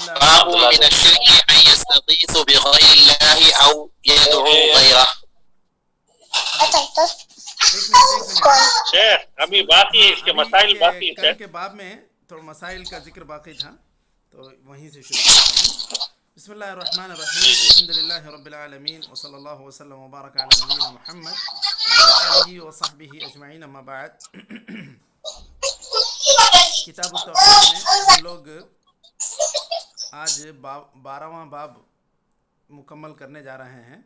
باب من الشرك أن يستغيث بغير الله أو يدعو غيره. شیخ ابھی باقی ہے، اس کے مسائل باقی ہیں کل کے باب میں تو مسائل کا ذکر باقی تھا، تو وہیں سے شروع کرتے ہیں. بسم اللہ الرحمن الرحیم. الحمد للہ رب العالمین وصلی اللہ وسلم وبارک علی نبینا محمد وعلی آلہ وصحبہ اجمعین. اما بعد. کتاب التوحید میں ہم لوگ آج 12واں باب مکمل کرنے جا رہے ہیں.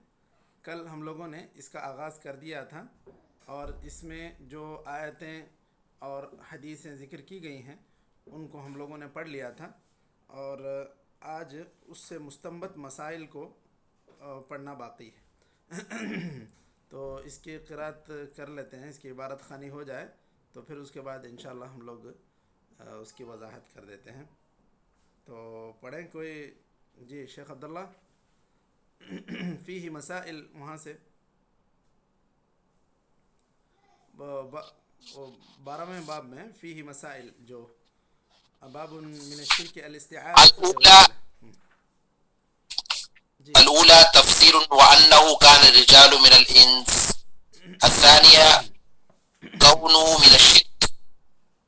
کل ہم لوگوں نے اس کا آغاز کر دیا تھا اور اس میں جو آیتیں اور حدیثیں ذکر کی گئی ہیں ان کو ہم لوگوں نے پڑھ لیا تھا، اور آج اس سے مستنبط مسائل کو پڑھنا باقی ہے. تو اس کی قرأت کر لیتے ہیں، اس کی عبارت خوانی ہو جائے تو پھر اس کے بعد انشاءاللہ ہم لوگ اس کی وضاحت کر دیتے ہیں. تو پڑھیں کوئی. جی شیخ عبداللہ. فیہ مسائل، وہاں سے 12ویں باب میں فیہ مسائل، جو باب من الشرک الاستعاذة بغیر اللہ. الأولى تفسير وأنه كان رجال من الإنس. الثانية كونه من الشرك.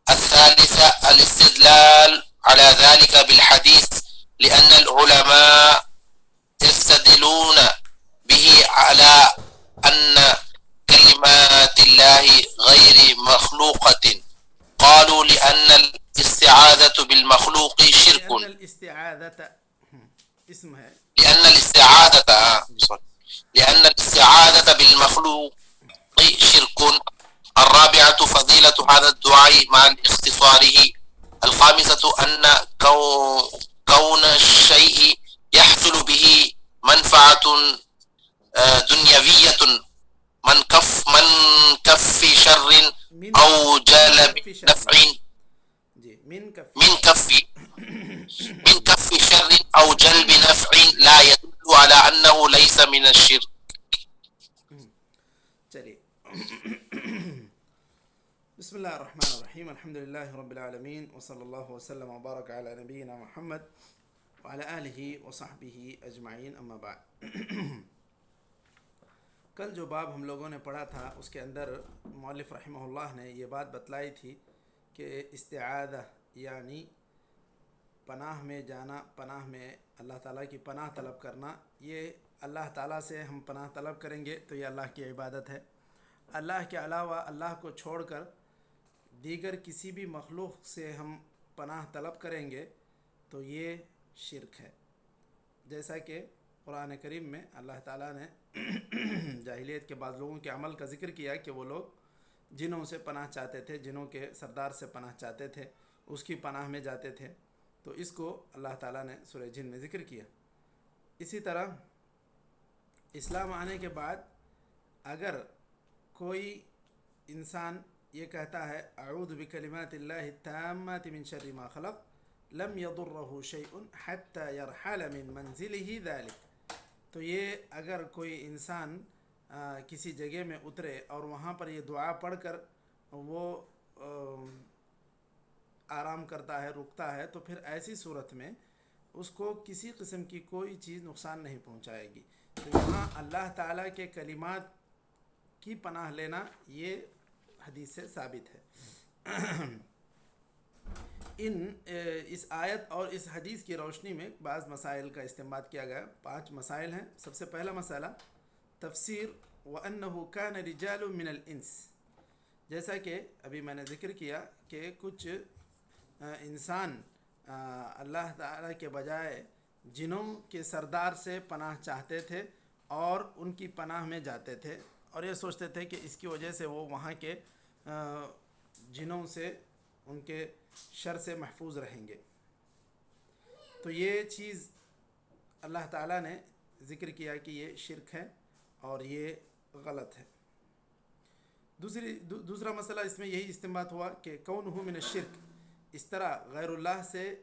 الثالثة الاستدلال على ذلك بالحديث لأن العلماء يستدلون به على أن كلمات الله غير مخلوقة. قالوا لأن الاستعاذة بالمخلوق شرك. لأن الاستعاذة اسم ہے. لأن الاستعاذة بالمخلوق شرك. الرابعة فضيلة هذا الدعاء مع اختصاره. الخامسة أن كون الشيء يحصل به منفعة دنيوية من كف شر أو جلب نفع من كف شر أو جلب نفع لا يدل على أنه ليس من الشرك. چلیے. بسم اللہ الرحمن الرحیم. الحمد للہ رب العالمین وصلی اللہ وسلم وبارک علی نبینا محمد وعلی آلہ وصحبہ اجمعین. اما بعد. کل جو باب ہم لوگوں نے پڑھا تھا اس کے اندر مؤلف رحمہ اللہ نے یہ بات بتلائی تھی کہ استعاذہ یعنی پناہ میں جانا، پناہ میں اللہ تعالیٰ کی پناہ طلب کرنا. یہ اللہ تعالیٰ سے ہم پناہ طلب کریں گے تو یہ اللہ کی عبادت ہے. اللہ کے علاوہ اللہ کو چھوڑ کر دیگر کسی بھی مخلوق سے ہم پناہ طلب کریں گے تو یہ شرک ہے. جیسا کہ قرآن کریم میں اللہ تعالیٰ نے جاہلیت کے بعض لوگوں کے عمل کا ذکر کیا کہ وہ لوگ جنوں سے پناہ چاہتے تھے، جنوں کے سردار سے پناہ چاہتے تھے، اس کی پناہ میں جاتے تھے. تو اس کو اللہ تعالیٰ نے سورہ جن میں ذکر کیا. اسی طرح اسلام آنے کے بعد اگر کوئی انسان یہ کہتا ہے اعوذ بکلمات اللہ التامات من شر ما خلق لم يضره شيء حتى يرحل من منزله ذلك، تو یہ اگر کوئی انسان کسی جگہ میں اترے اور وہاں پر یہ دعا پڑھ کر وہ آرام کرتا ہے، رکتا ہے، تو پھر ایسی صورت میں اس کو کسی قسم کی کوئی چیز نقصان نہیں پہنچائے گی. تو یہاں اللہ تعالیٰ کے کلمات کی پناہ لینا یہ حدیث سے ثابت ہے. اس آیت اور اس حدیث کی روشنی میں بعض مسائل کا استنباط کیا گیا. 5 مسائل ہیں. سب سے پہلا مسئلہ تفسیر وَأَنَّهُ كَانَ رِجَالٌ مِّنَ الْإِنسِ. جیسا کہ ابھی میں نے ذکر کیا کہ کچھ انسان اللہ تعالیٰ کے بجائے جنوں کے سردار سے پناہ چاہتے تھے اور ان کی پناہ میں جاتے تھے اور یہ سوچتے تھے کہ اس کی وجہ سے وہ وہاں کے جنوں سے، ان کے شر سے محفوظ رہیں گے. تو یہ چیز اللہ تعالیٰ نے ذکر کیا کہ یہ شرک ہے اور یہ غلط ہے. دوسرا مسئلہ اس میں یہی استنباط ہوا کہ کونہ من الشرک، اس طرح غیر اللہ سے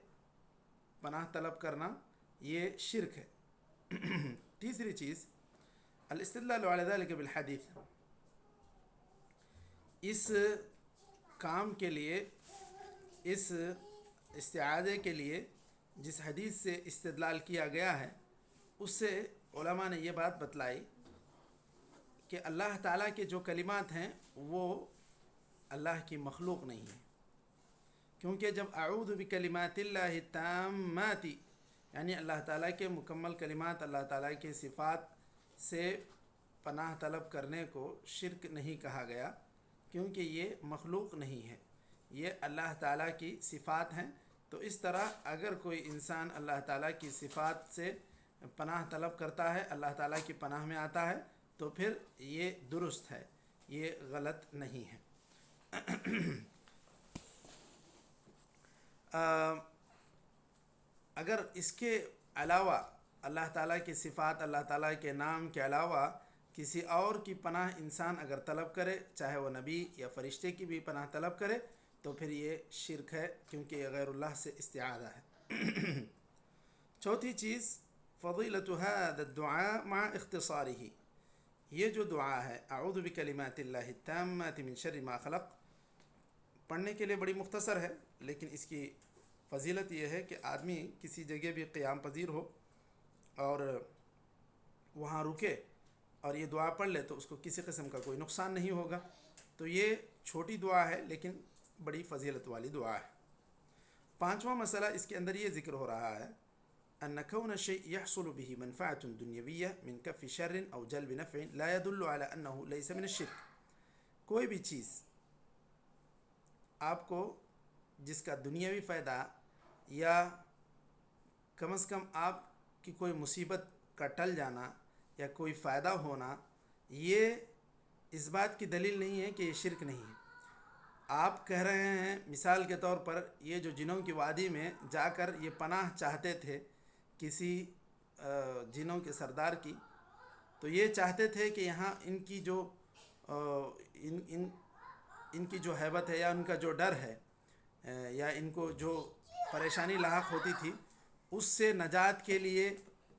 پناہ طلب کرنا یہ شرک ہے. تیسری چیز الاستدلال علی ذلک بالحدیث، اس کام کے لیے، اس استعاذے کے لیے جس حدیث سے استدلال کیا گیا ہے اس سے علماء نے یہ بات بتلائی کہ اللہ تعالیٰ کے جو کلمات ہیں وہ اللہ کی مخلوق نہیں ہیں، کیونکہ جب اعوذ بکلمات اللہ التامات یعنی اللہ تعالیٰ کے مکمل کلمات، اللہ تعالیٰ کے صفات سے پناہ طلب کرنے کو شرک نہیں کہا گیا، کیونکہ یہ مخلوق نہیں ہے، یہ اللہ تعالیٰ کی صفات ہیں۔ تو اس طرح اگر کوئی انسان اللہ تعالیٰ کی صفات سے پناہ طلب کرتا ہے، اللہ تعالیٰ کی پناہ میں آتا ہے، تو پھر یہ درست ہے، یہ غلط نہیں ہے۔ اگر اس کے علاوہ اللہ تعالیٰ کی صفات، اللہ تعالیٰ کے نام کے علاوہ کسی اور کی پناہ انسان اگر طلب کرے، چاہے وہ نبی یا فرشتے کی بھی پناہ طلب کرے، تو پھر یہ شرک ہے، کیونکہ یہ غیر اللہ سے استعاذہ ہے۔ چوتھی چیز فضیلۃ هذا الدعاء مع اختصارہ، یہ جو دعا ہے اعوذ بکلمات اللہ التامات من شر ما خلق، پڑھنے کے لیے بڑی مختصر ہے، لیکن اس کی فضیلت یہ ہے کہ آدمی کسی جگہ بھی قیام پذیر ہو اور وہاں رکے اور یہ دعا پڑھ لے تو اس کو کسی قسم کا کوئی نقصان نہیں ہوگا۔ تو یہ چھوٹی دعا ہے لیکن بڑی فضیلت والی دعا ہے۔ پانچواں مسئلہ اس کے اندر یہ ذکر ہو رہا ہے ان كون الشيء يحصل به منفعة دنيوية من كف شر او جلب نفع لا يدل على انه ليس من الشرك، کوئی بھی چیز آپ کو جس کا دنیاوی فائدہ یا کم از کم آپ کی کوئی مصیبت کا ٹل جانا یا کوئی فائدہ ہونا، یہ اس بات کی دلیل نہیں ہے کہ یہ شرک نہیں ہے۔ آپ کہہ رہے ہیں مثال کے طور پر یہ جو جنوں کی وادی میں جا کر یہ پناہ چاہتے تھے کسی جنوں کے سردار کی، تو یہ چاہتے تھے کہ یہاں ان کی جو ان کی جو ہیبت ہے یا ان کا جو ڈر ہے یا ان کو جو پریشانی لاحق ہوتی تھی اس سے نجات کے لیے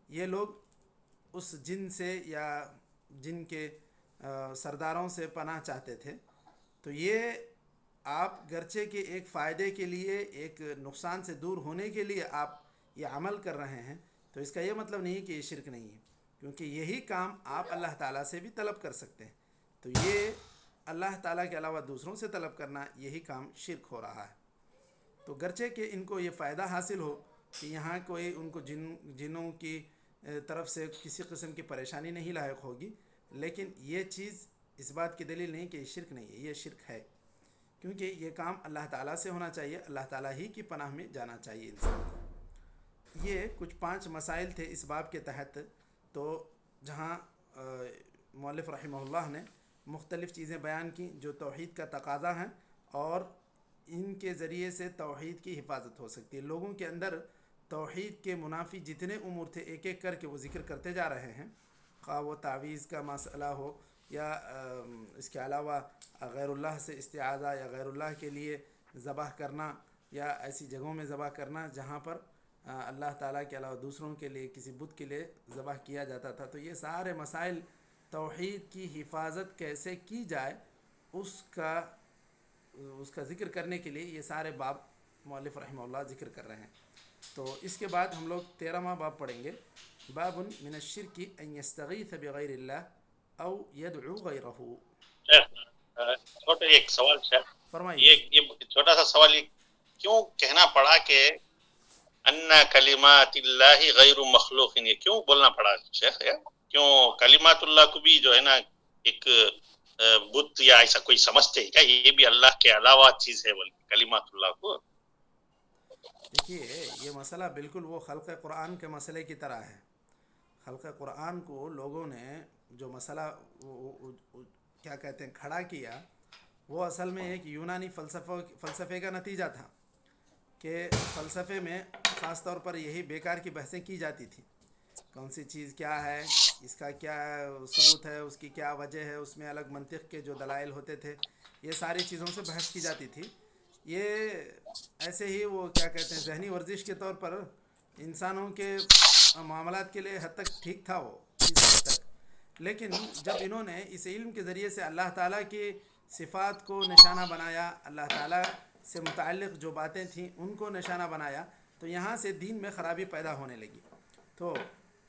یہ لوگ اس جن سے یا جن کے سرداروں سے پناہ چاہتے تھے۔ تو یہ آپ گرچہ کہ ایک فائدے کے لیے، ایک نقصان سے دور ہونے کے لیے آپ یہ عمل کر رہے ہیں، تو اس کا یہ مطلب نہیں کہ یہ شرک نہیں ہے، کیونکہ یہی کام آپ اللہ تعالیٰ سے بھی طلب کر سکتے ہیں۔ تو یہ اللہ تعالیٰ کے علاوہ دوسروں سے طلب کرنا، یہی کام شرک ہو رہا ہے۔ تو گرچہ کہ ان کو یہ فائدہ حاصل ہو کہ یہاں کوئی ان کو جنوں کی طرف سے کسی قسم کی پریشانی نہیں لاحق ہوگی، لیکن یہ چیز اس بات کی دلیل نہیں کہ یہ شرک نہیں ہے، یہ شرک ہے، کیونکہ یہ کام اللہ تعالیٰ سے ہونا چاہیے، اللہ تعالیٰ ہی کی پناہ میں جانا چاہیے انسان کو۔ یہ کچھ 5 مسائل تھے اس باب کے تحت، تو جہاں مؤلف رحمہ اللہ نے مختلف چیزیں بیان کی جو توحید کا تقاضا ہیں اور ان کے ذریعے سے توحید کی حفاظت ہو سکتی ہے۔ لوگوں کے اندر توحید کے منافی جتنے امور تھے ایک ایک کر کے وہ ذکر کرتے جا رہے ہیں، خواہ وہ تعویذ کا مسئلہ ہو یا اس کے علاوہ غیر اللہ سے استعاذہ یا غیر اللہ کے لیے ذبح کرنا یا ایسی جگہوں میں ذبح کرنا جہاں پر اللہ تعالیٰ کے علاوہ دوسروں کے لیے کسی بت کے لیے ذبح کیا جاتا تھا۔ تو یہ سارے مسائل توحید کی حفاظت کیسے کی جائے اس کا ذکر کرنے کے لیے یہ سارے باب مؤلف رحمہ اللہ ذکر کر رہے ہیں۔ تو اس کے بعد ہم لوگ 13واں باب پڑھیں گے، باب من الشرک ان یستغیث بغیر اللہ او یدعو غیرہ۔ چھوٹا ایک سوال ہے، فرمائیے۔ یہ چھوٹا سا سوال، یہ کیوں کہنا پڑا کہ ان کلمات اللہ غیر مخلوق، یہ کیوں بولنا پڑا شیخ؟ کیوں کلمات اللہ کو بھی جو ہے نا ایک بت یا ایسا کوئی سمجھتے ہیں کیا یہ بھی اللہ کے علاوہ چیز ہے بلکہ کلمات اللہ کو؟ دیکھیے یہ مسئلہ بالکل وہ خلق قرآن کے مسئلے کی طرح ہے۔ خلق قرآن کو لوگوں نے جو مسئلہ کیا کہتے ہیں کھڑا کیا، وہ اصل میں ایک یونانی فلسفے کا نتیجہ تھا کہ فلسفے میں خاص طور پر یہی بیکار کی بحثیں کی جاتی تھیں، کون سی چیز کیا ہے، اس کا کیا ثبوت ہے، اس کی کیا وجہ ہے، اس میں الگ منطق کے جو دلائل ہوتے تھے، یہ ساری چیزوں سے بحث کی جاتی تھی۔ یہ ایسے ہی وہ کیا کہتے ہیں ذہنی ورزش کے طور پر انسانوں کے معاملات کے لیے حد تک ٹھیک تھا وہ اس حد تک، لیکن جب انہوں نے اس علم کے ذریعے سے اللہ تعالیٰ کی صفات کو نشانہ بنایا، اللہ تعالیٰ سے متعلق جو باتیں تھیں ان کو نشانہ بنایا، تو یہاں سے دین میں خرابی پیدا ہونے لگی. تو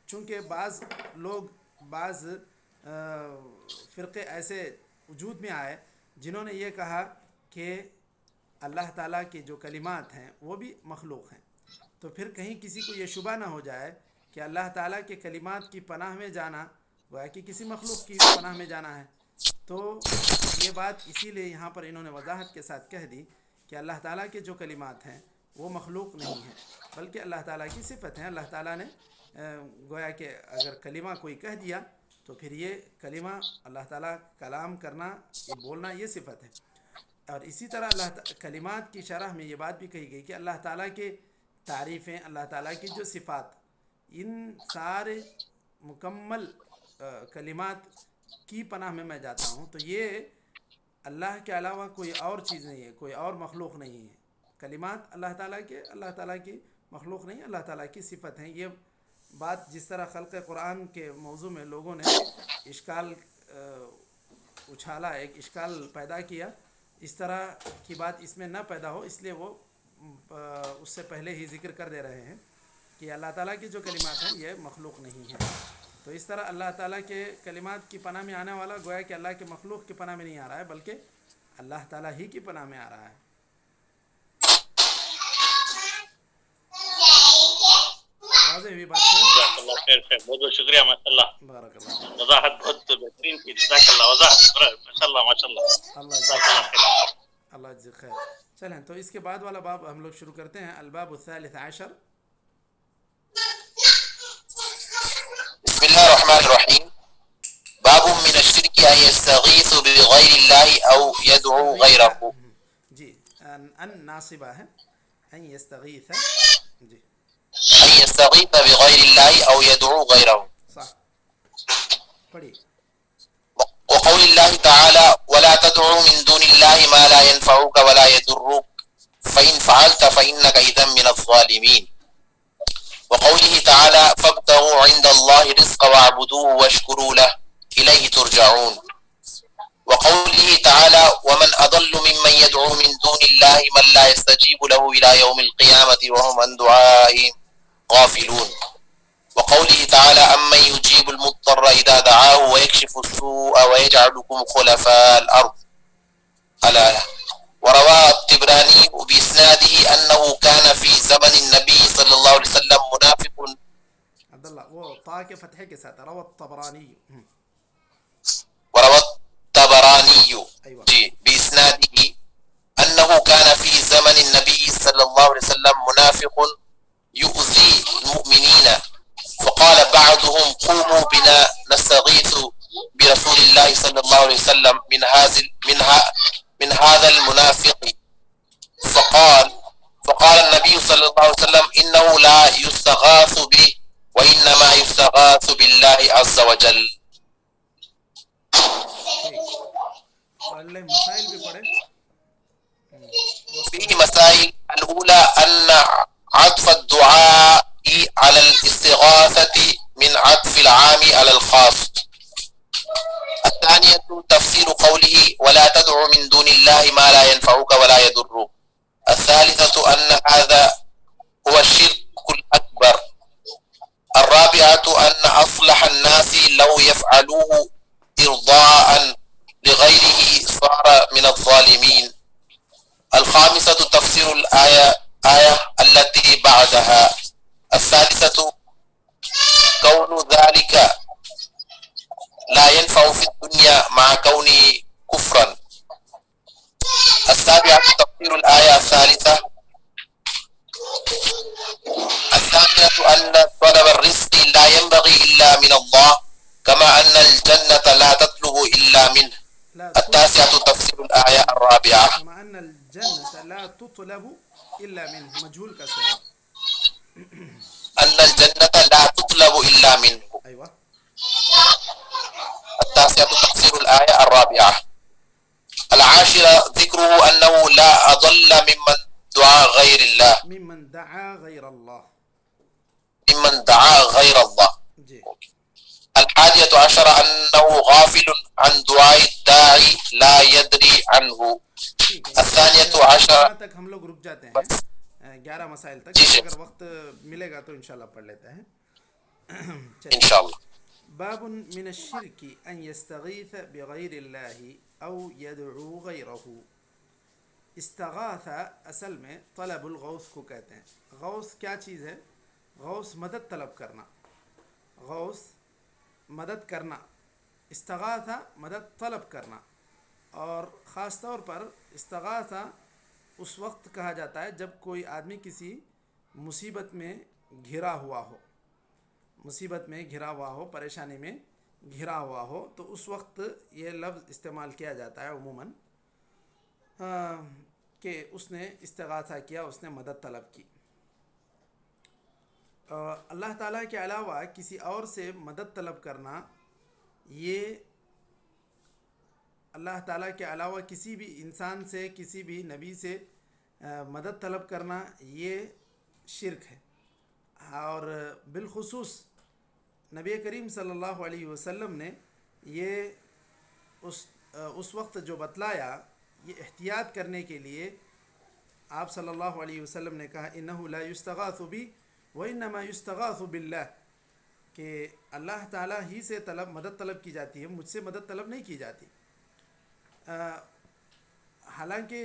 چونکہ بعض لوگ بعض فرقے ایسے وجود میں آئے جنہوں نے یہ کہا کہ اللہ تعالیٰ کے جو کلمات ہیں وہ بھی مخلوق ہیں. تو پھر کہیں کسی کو یہ شبہ نہ ہو جائے کہ اللہ تعالیٰ کے کلمات کی پناہ میں جانا گویا کہ کسی مخلوق کی پناہ میں جانا ہے. تو یہ بات اسی لیے یہاں پر انہوں نے وضاحت کے ساتھ کہہ دی کہ اللہ تعالیٰ کے جو کلمات ہیں وہ مخلوق نہیں ہیں بلکہ اللہ تعالیٰ کی صفت ہیں. اللہ تعالیٰ نے گویا کہ اگر کلمہ کوئی کہہ دیا تو پھر یہ کلمہ اللہ تعالیٰ کلام کرنا یہ بولنا یہ صفت ہے. اور اسی طرح کلمات کی شرح میں یہ بات بھی کہی گئی کہ اللہ تعالیٰ کے تعریفیں اللہ تعالیٰ کی جو صفات ان سارے مکمل کلمات کی پناہ میں جاتا ہوں. تو یہ اللہ کے علاوہ کوئی اور چیز نہیں ہے, کوئی اور مخلوق نہیں ہے. کلمات اللہ تعالیٰ کی مخلوق نہیں, اللہ تعالیٰ کی صفت ہیں. یہ بات جس طرح خلق قرآن کے موضوع میں لوگوں نے اشکال اچھالا, ایک اشکال پیدا کیا, اس طرح کی بات اس میں نہ پیدا ہو اس لیے وہ اس سے پہلے ہی ذکر کر دے رہے ہیں کہ اللہ تعالیٰ کی جو کلمات ہیں یہ مخلوق نہیں ہیں. تو اس طرح اللہ تعالیٰ کے کلمات کی پناہ میں آنے والا گویا کہ اللہ کے مخلوق کی پناہ میں نہیں آ رہا ہے بلکہ اللہ تعالیٰ ہی کی پناہ میں آ رہا ہے. واضح ہوئی بات ہے. جزاک اللہ خیر. بہت بہت شکریہ. ماشاء اللہ, بارک اللہ. وضاحت بہت بہترین کی. جزاک اللہ. وضاحت ماشاء اللہ ماشاء اللہ. جزاک اللہ خیر. اللہ جزاک خیر. چلیں تو اس کے بعد والا باب ہم لوگ شروع کرتے ہیں. الباب الثالث عشر. بسم اللہ الرحمن الرحیم. باب من الشرك ان يستغيث بغير الله او يدعو غيره. جی ان ناصبہ ہے, ان يستغيث. جی ان يستغيث بغير الله او يدعو غيره. صح پڑھی. وقول الله تعالى ولا تدعو من دون الله ما لا ينفعك ولا يضرك فإن فعلت فإنك إذا من الظالمين. وقوله تعالى فابتغوا عند الله الرزق واعبدوه واشكروا له إليه ترجعون. وقوله تعالى ومن أضل ممن يدعو من دون الله من لا يستجيب له إلى يوم القيامة وهم عن دعائهم غافلون. وقوله تعالى أمن يجيب المضطر إذا دعاه ويكشف السوء ويجعلكم خلفاء الأرض الآية. وروى الطبراني بإسناده أنه كان في زمن النبي صلى الله عليه وسلم منافق. عبد الله وہ طا کے فتحے کے ساتھ روى الطبراني. وروى الطبراني بإسناده أنه كان في زمن النبي صلى الله عليه وسلم منافق يؤذي المؤمنين فقال بعضهم قوموا بنا نستغيث برسول الله صلى الله عليه وسلم من هذا المنافق. فقال النبي صلى الله عليه وسلم إنه لا يستغاث به وإنما يستغاث بالله عز وجل. مسائل بھی پڑھے. فيه مسائل. الأولى أن عطف الدعاء على الاستغاثة من عطف العام على الخاص. الثانية تفسير قوله ولا تدع من دون الله ما لا ينفعك ولا يضرك. الثالثة أن هذا هو الشرك الأكبر. الرابعة أن أصلح الناس لو يفعلوه إرضاء لغيره صار من الظالمين. الخامسة تفسير الآية التي بعدها. السادسة كون ذلك لا ينفع في الدنيا مع كونه كفرا. السابعة تفسير الآية الثالثة. الثامنة أن طلب الرزق لا ينبغي إلا من الله كما أن الجنة لا تطلب إلا منه. التاسعة تفسير الآية الرابعة. كما أن الجنة لا تطلب إلا منه. مجهول كسر. أن الجنة لا تطلب إلا منه. أيوة. التاسعة تفسير الآية الرابعة. العاشرة ذكره أنه لا أضل ممن دعا غير الله. ممن دعا غير الله. ممن دعا غير الله. جي. الحادية عشرة أنه غافل عن دعاء الداعي لا يدري عنه. الثانية عشرة تک ہم لوگ رک جاتے ہیں. 11 مسائل تک، جی اگر وقت ملے گا تو انشاءاللہ پڑھ لیتے ہیں. چلیے. انشاءاللہ. باب من الشرک ان یستغیث بغیر اللہ او یدعو غیرہ. استغاثہ اصل میں طلب الغوث کو کہتے ہیں. غوث کیا چیز ہے؟ غوث مدد طلب کرنا، غوث مدد کرنا، استغاثہ مدد طلب کرنا. اور خاص طور پر استغاثہ اس وقت کہا جاتا ہے جب کوئی آدمی کسی مصیبت میں گھرا ہوا ہو، مصیبت میں گھرا ہوا ہو، پریشانی میں گھرا ہوا ہو، تو اس وقت یہ لفظ استعمال کیا جاتا ہے عموماً کہ اس نے استغاثہ کیا، اس نے مدد طلب کی. اللہ تعالیٰ کے علاوہ کسی اور سے مدد طلب کرنا، یہ اللہ تعالیٰ کے علاوہ کسی بھی انسان سے، کسی بھی نبی سے مدد طلب کرنا یہ شرک ہے. اور بالخصوص نبی کریم صلی اللہ علیہ وسلم نے یہ اس وقت جو بتلایا، یہ احتیاط کرنے کے لیے آپ صلی اللہ علیہ وسلم نے کہا انہ لا یستغاث بی وانما یستغاث باللہ، کہ اللہ تعالیٰ ہی سے مدد طلب کی جاتی ہے، مجھ سے مدد طلب نہیں کی جاتی. حالانکہ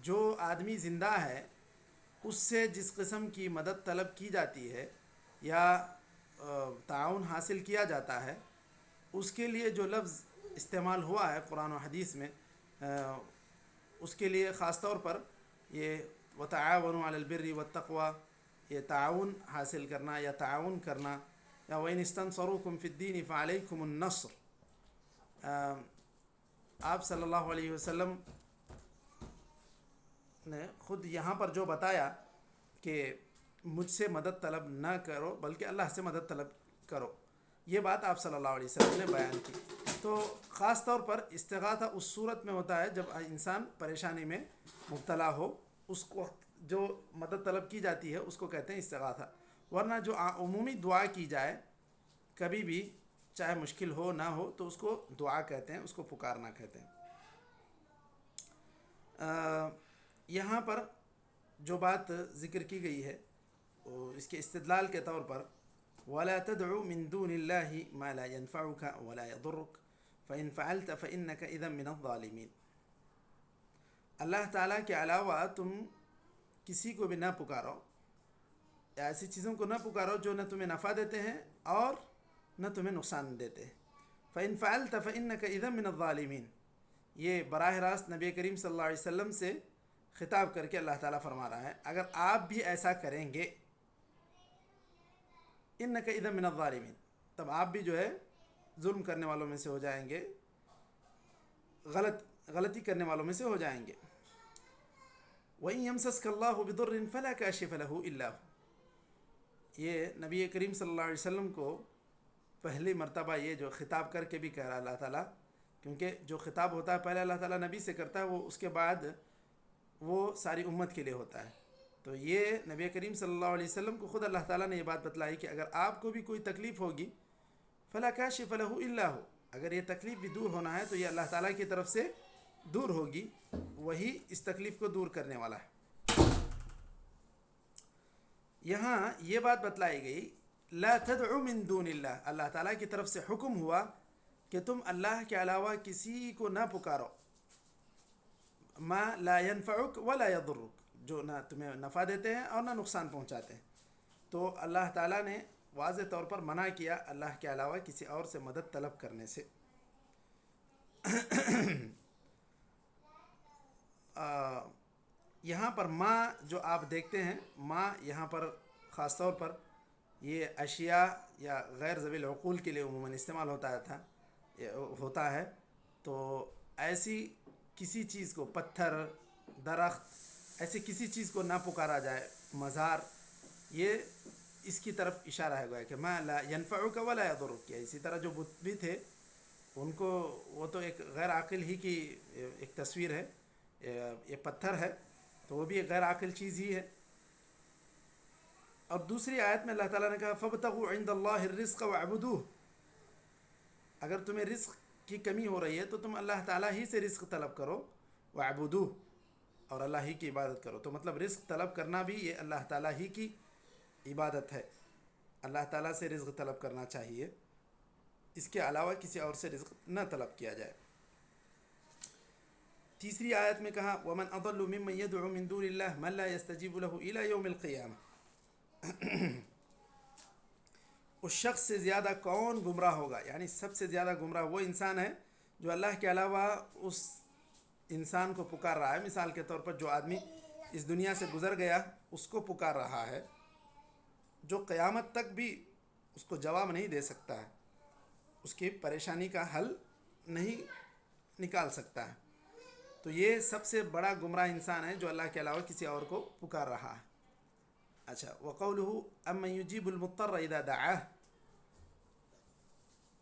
جو آدمی زندہ ہے اس سے جس قسم کی مدد طلب کی جاتی ہے یا تعاون حاصل کیا جاتا ہے، اس کے لیے جو لفظ استعمال ہوا ہے قرآن و حدیث میں، اس کے لیے خاص طور پر یہ وتعاونوا علی البر والتقوی، یہ تعاون حاصل کرنا یا تعاون کرنا، یا وَإِنِ اسْتَنصَرُوكُمْ فِي الدِّينِ فَعَلَيْكُمُ النَّصْرُ. آپ صلی اللہ علیہ وسلم نے خود یہاں پر جو بتایا کہ مجھ سے مدد طلب نہ کرو بلکہ اللہ سے مدد طلب کرو، یہ بات آپ صلی اللہ علیہ وسلم نے بیان کی. تو خاص طور پر استغاثہ اس صورت میں ہوتا ہے جب انسان پریشانی میں مبتلا ہو، اس کو جو مدد طلب کی جاتی ہے اس کو کہتے ہیں استغاثہ. ورنہ جو عمومی دعا کی جائے کبھی بھی، چاہے مشکل ہو نہ ہو، تو اس کو دعا کہتے ہیں، اس کو پکارنا کہتے ہیں. یہاں پر جو بات ذکر کی گئی ہے اس کے استدلال کے طور پر وَلَا تَدْعُ مِن دُونِ اللَّهِ مَا لَا يَنْفَعُكَ وَلَا يَضُرُّكَ فَإِنْ فَعَلْتَ فَإِنَّكَ إِذًا مِنَ الظَّالِمِينَ. اللہ تعالیٰ کے علاوہ تم کسی کو بھی نہ پکارو، ایسی چیزوں کو نہ پکارو جو نہ تمہیں نفع دیتے ہیں اور نہ تمہیں نقصان دیتے ہیں. فَإِنْ فَعَلْتَ فَإِنَّكَ إِذًا مِنَ الظَّالِمِينَ. یہ براہ راست نبی کریم صلی اللہ علیہ وسلم سے خطاب کر کے اللہ تعالیٰ فرما رہا ہے اگر آپ بھی ایسا کریں گے اِنَّكَ إِذًا مِنَ الظَّالِمِينَ، تب آپ بھی جو ہے ظلم کرنے والوں میں سے ہو جائیں گے، غلطی کرنے والوں میں سے ہو جائیں گے. وَإِن يَمْسَسْكَ اللَّهُ بِضُرٍّ فَلَا كَاشِفَ لَهُ إِلَّا هُوَ. یہ نبی کریم صلی اللہ علیہ وسلم کو پہلی مرتبہ یہ جو خطاب کر کے بھی کہہ رہا اللہ تعالیٰ، کیونکہ جو خطاب ہوتا ہے پہلے اللہ تعالیٰ نبی سے کرتا ہے، وہ اس کے بعد وہ ساری امت کے لیے ہوتا ہے. تو یہ نبی کریم صلی اللہ علیہ وسلم کو خود اللہ تعالیٰ نے یہ بات بتلائی کہ اگر آپ کو بھی کوئی تکلیف ہوگی فَلَا كَاشِفَ لَهُ إِلَّا هُوَ، اگر یہ تکلیف بھی دور ہونا ہے تو یہ اللہ تعالیٰ کی طرف سے دور ہوگی، وہی اس تکلیف کو دور کرنے والا ہے. یہاں یہ بات بتلائی گئی لا تدعو من دون اللہ، اللہ تعالیٰ کی طرف سے حکم ہوا کہ تم اللہ کے علاوہ کسی کو نہ پکارو. ما لا ينفعك ولا يضرك، جو نہ تمہیں نفع دیتے ہیں اور نہ نقصان پہنچاتے ہیں. تو اللہ تعالیٰ نے واضح طور پر منع کیا اللہ کے علاوہ کسی اور سے مدد طلب کرنے سے. یہاں پر ما جو آپ دیکھتے ہیں، ما یہاں پر خاص طور پر یہ اشیاء یا غیر ذوی العقول کے لیے عموماً استعمال ہوتا ہے. تو ایسی کسی چیز کو، پتھر، درخت، ایسی کسی چیز کو نہ پکارا جائے، مزار، یہ اس کی طرف اشارہ ہے گیا کہ ما لا ينفعك ولا يضرك. اسی طرح جو بت بھی تھے ان کو، وہ تو ایک غیر عاقل ہی کی ایک تصویر ہے، یہ پتھر ہے تو وہ بھی ایک غیر عاقل چیز ہی ہے. اور دوسری آیت میں اللہ تعالیٰ نے کہا فَابْتَغُوا عِنْدَ اللَّهِ الرِّزْقَ وَاعْبُدُوهُ. اگر تمہیں رزق کی کمی ہو رہی ہے تو تم اللہ تعالیٰ ہی سے رزق طلب کرو، وَاعْبُدُوهُ، اور اللہ ہی کی عبادت کرو. تو مطلب رزق طلب کرنا بھی یہ اللہ تعالیٰ ہی کی عبادت ہے. اللہ تعالیٰ سے رزق طلب کرنا چاہیے، اس کے علاوہ کسی اور سے رزق نہ طلب کیا جائے. تیسری آیت میں کہا وَمَنْ أَضَلُّ مِمَّنْ يَدْعُو مِن دُونِ اللَّهِ مَنْ لَا يَسْتَجِيبُ لَهُ إِلَى يَوْمِ الْقِيَامَةِ. اس شخص سے زیادہ کون گمراہ ہوگا، یعنی سب سے زیادہ گمراہ وہ انسان ہے جو اللہ کے علاوہ اس انسان کو پکار رہا ہے. مثال کے طور پر جو آدمی اس دنیا سے گزر گیا اس کو پکار رہا ہے، جو قیامت تک بھی اس کو جواب نہیں دے سکتا ہے، اس کی پریشانی کا حل نہیں نکال سکتا ہے. تو یہ سب سے بڑا گمراہ انسان ہے جو اللہ کے علاوہ کسی اور کو پکار رہا ہے. اچھا وَقَوْلُهُ أَمَّنْ يُجِيبُ الْمُضْطَرَّ إِذَا دَعَاهُ.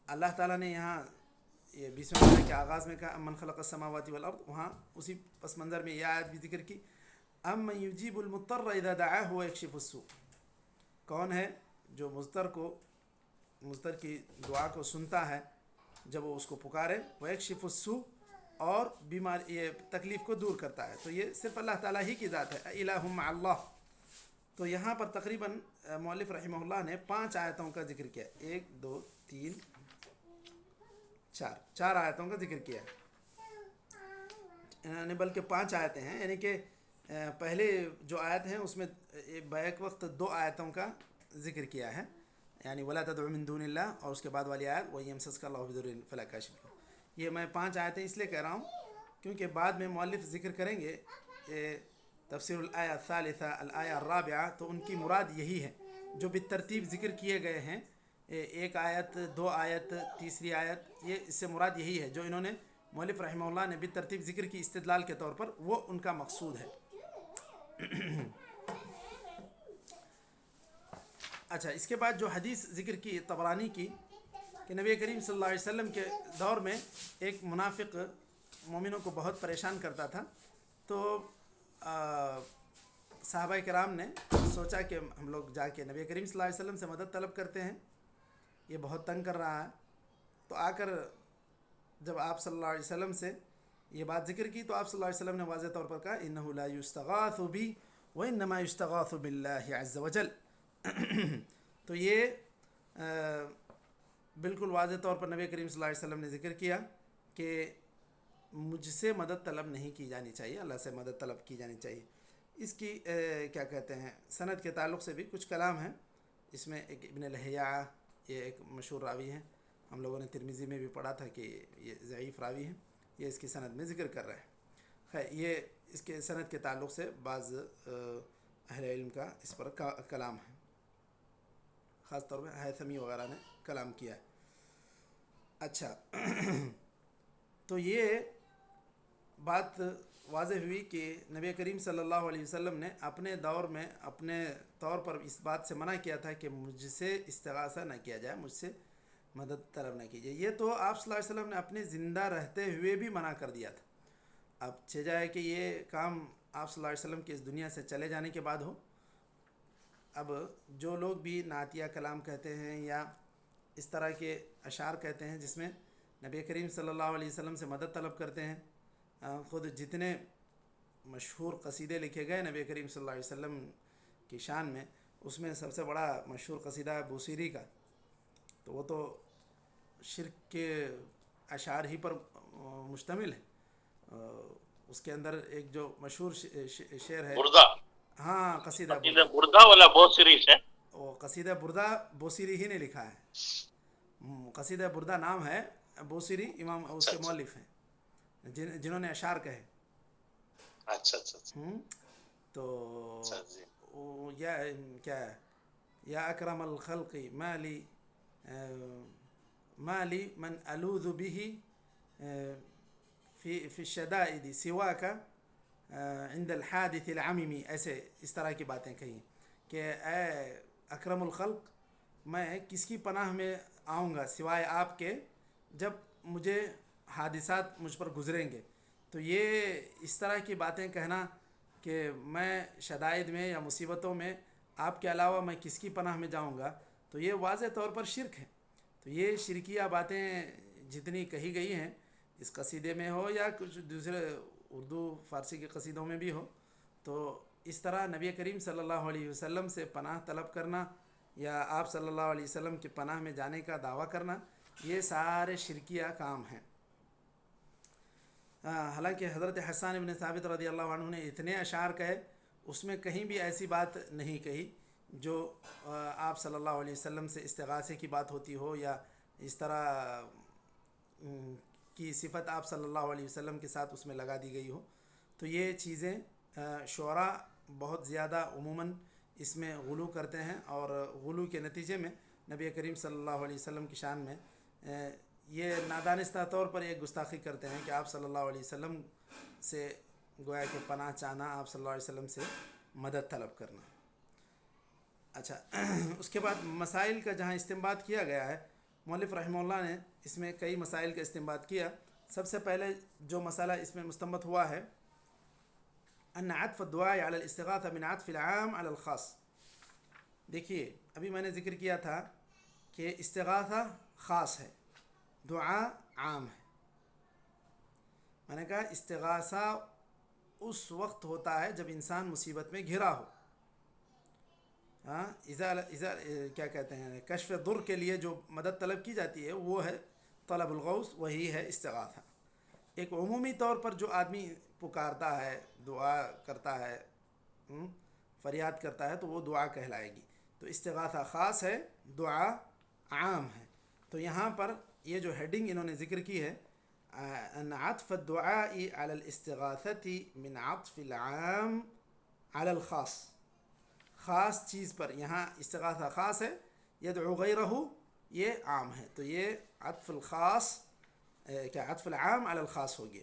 اللہ تعالیٰ نے یہاں یہ 20ویں پارے کے آغاز میں کہا أَمَّنْ خَلَقَ السَّمَاوَاتِ وَالْأَرْضِ، وہاں اسی پس منظر میں یہ آیت بھی ذکر کی أَمَّنْ يُجِيبُ الْمُضْطَرَّ إِذَا دَعَاهُ وَيَكْشِفُ السُّوءَ. کون ہے جو مضطر کی دعا کو سنتا ہے جب وہ اس کو پکارے، وَيَكْشِفُ السُّوءَ، اور بیمار یہ تکلیف کو دور کرتا ہے. تو یہ صرف اللہ تعالیٰ ہی کی ذات ہے. الہ مع اللہ. تو یہاں پر تقریباً مؤلف رحمہ اللہ نے 5 آیتوں کا ذکر کیا، 1 2 3 4 آیتوں کا ذکر کیا ہے، بلکہ 5 آیتیں ہیں. یعنی کہ پہلے جو آیت ہیں اس میں بیک وقت 2 آیتوں کا ذکر کیا ہے، یعنی وَلَا تَدْعُ مِن دُونِ اللَّهِ، اور اس کے بعد والی آیت وَإِن يَمْسَسْكَ اللَّهُ بِضُرٍّ فَلَا كَاشِفَ لَهُ. یہ میں 5 آیتیں اس لیے کہہ رہا ہوں کیونکہ بعد میں مؤلف ذکر کریں گے تفسیر الآیہ الثالثہ الآیہ الرابعہ، تو ان کی مراد یہی ہے جو بالترتیب ذکر کیے گئے ہیں، 1 آیت 2 آیت تیسری آیت، یہ اس سے مراد یہی ہے جو انہوں نے مؤلف رحمہ اللہ نے بالترتیب ذکر کی استدلال کے طور پر، وہ ان کا مقصود ہے. اچھا اس کے بعد جو حدیث ذکر کی طبرانی کی کہ نبی کریم صلی اللہ علیہ وسلم کے دور میں ایک منافق مومنوں کو بہت پریشان کرتا تھا. تو صحابہ کرام نے سوچا کہ ہم لوگ جا کے نبی کریم صلی اللہ علیہ وسلم سے مدد طلب کرتے ہیں، یہ بہت تنگ کر رہا ہے. تو آ کر جب آپ صلی اللہ علیہ وسلم سے یہ بات ذکر کی تو آپ صلی اللہ علیہ وسلم نے واضح طور پر کہا انہ لا یستغاث بی وانما یستغاث باللہ عز وجل. تو یہ بالکل واضح طور پر نبی کریم صلی اللہ علیہ وسلم نے ذکر کیا کہ مجھ سے مدد طلب نہیں کی جانی چاہیے، اللہ سے مدد طلب کی جانی چاہیے. اس کی کیا کہتے ہیں سند کے تعلق سے بھی کچھ کلام ہیں. اس میں ایک ابن لہیعہ، یہ ایک مشہور راوی ہیں، ہم لوگوں نے ترمذی میں بھی پڑھا تھا کہ یہ ضعیف راوی ہیں، یہ اس کی سند میں ذکر کر رہے ہیں. خیر یہ اس کے سند کے تعلق سے بعض اہل علم کا اس پر کلام ہے، خاص طور پہ حیثمی وغیرہ نے کلام کیا ہے. اچھا تو یہ بات واضح ہوئی کہ نبی کریم صلی اللہ علیہ وسلم نے اپنے دور میں اپنے طور پر اس بات سے منع کیا تھا کہ مجھ سے استغاثہ نہ کیا جائے، مجھ سے مدد طلب نہ کیجیے. یہ تو آپ صلی اللہ علیہ وسلم نے اپنے زندہ رہتے ہوئے بھی منع کر دیا تھا. اب چھ جائے کہ یہ کام آپ صلی اللہ علیہ وسلم کے اس دنیا سے چلے جانے کے بعد ہو. اب جو لوگ بھی نعتیہ کلام کہتے ہیں یا اس طرح کے اشعار کہتے ہیں جس میں نبی کریم صلی اللہ علیہ وسلم سے مدد طلب کرتے ہیں، خود جتنے مشہور قصیدے لکھے گئے نبی کریم صلی اللہ علیہ وسلم کی شان میں، اس میں سب سے بڑا مشہور قصیدہ ہے بوسیری کا. تو وہ تو شرک کے اشعار ہی پر مشتمل ہے. اس کے اندر ایک جو مشہور شعر ہے بردہ، ہاں قصیدہ بردہ والا بوسری ہے، وہ قصیدہ بردہ بوسیری ہی نے لکھا ہے. قصیدہ بردہ نام ہے، بوسیری امام اس کے مؤلف ہیں جنہوں نے اشعار کہے. اچھا تو یا کیا ہے یا اکرم الخلق مالی من الوذ به فی الشدائد سواک عند الحادث العممی، ایسے اس طرح کی باتیں کہیں کہ اے اکرم الخلق، میں کس کی پناہ میں آؤں گا سوائے آپ کے جب مجھے حادثات مجھ پر گزریں گے. تو یہ اس طرح کی باتیں کہنا کہ میں شدائد میں یا مصیبتوں میں آپ کے علاوہ میں کس کی پناہ میں جاؤں گا، تو یہ واضح طور پر شرک ہے. تو یہ شرکیہ باتیں جتنی کہی گئی ہیں اس قصیدے میں ہو یا کچھ دوسرے اردو فارسی کے قصیدوں میں بھی ہو. تو اس طرح نبی کریم صلی اللہ علیہ وسلم سے پناہ طلب کرنا یا آپ صلی اللہ علیہ وسلم کی پناہ میں جانے کا دعویٰ کرنا، یہ سارے شرکیہ کام ہیں. حالانکہ حضرت حسان بن ثابت رضی اللہ عنہ نے اتنے اشعار کہے، اس میں کہیں بھی ایسی بات نہیں کہی جو آپ صلی اللہ علیہ وسلم سے استغاثے کی بات ہوتی ہو یا اس طرح کی صفت آپ صلی اللہ علیہ وسلم کے ساتھ اس میں لگا دی گئی ہو. تو یہ چیزیں شعراء بہت زیادہ عموماً اس میں غلو کرتے ہیں، اور غلو کے نتیجے میں نبی کریم صلی اللہ علیہ وسلم کی شان میں یہ نادانستہ طور پر ایک گستاخی کرتے ہیں کہ آپ صلی اللہ علیہ وسلم سے گویا کہ پناہ چاہنا، آپ صلی اللہ علیہ وسلم سے مدد طلب کرنا. اچھا، اس کے بعد مسائل کا جہاں استنباط کیا گیا ہے، مؤلف رحمہ اللہ نے اس میں کئی مسائل کا استنباط کیا. سب سے پہلے جو مسئلہ اس میں مستنبط ہوا ہے، ان عطف الدعاء علی الاستغاثہ من عطف العام علی الخاص. دیکھیے ابھی میں نے ذکر کیا تھا کہ استغاثہ خاص ہے، دعا عام ہے. میں نے کہا استغاثہ اس وقت ہوتا ہے جب انسان مصیبت میں گھرا ہو. کیا کہتے ہیں، کشف در کے لیے جو مدد طلب کی جاتی ہے وہ ہے طلب الغوث، وہی ہے استغاثہ. ایک عمومی طور پر جو آدمی پکارتا ہے، دعا کرتا ہے، فریاد کرتا ہے، تو وہ دعا کہلائے گی. تو استغاثہ خاص ہے، دعا عام ہے. تو یہاں پر یہ جو ہیڈنگ انہوں نے ذکر کی ہے، ان عطف الدعاء علی الاستغاثۃ من عطف العام علی الخاص، خاص چیز پر یہاں استغاثہ خاص ہے، یدعو غیرہ یہ عام ہے. تو یہ عطف الخاص عطف العام علی الخاص ہو گیا.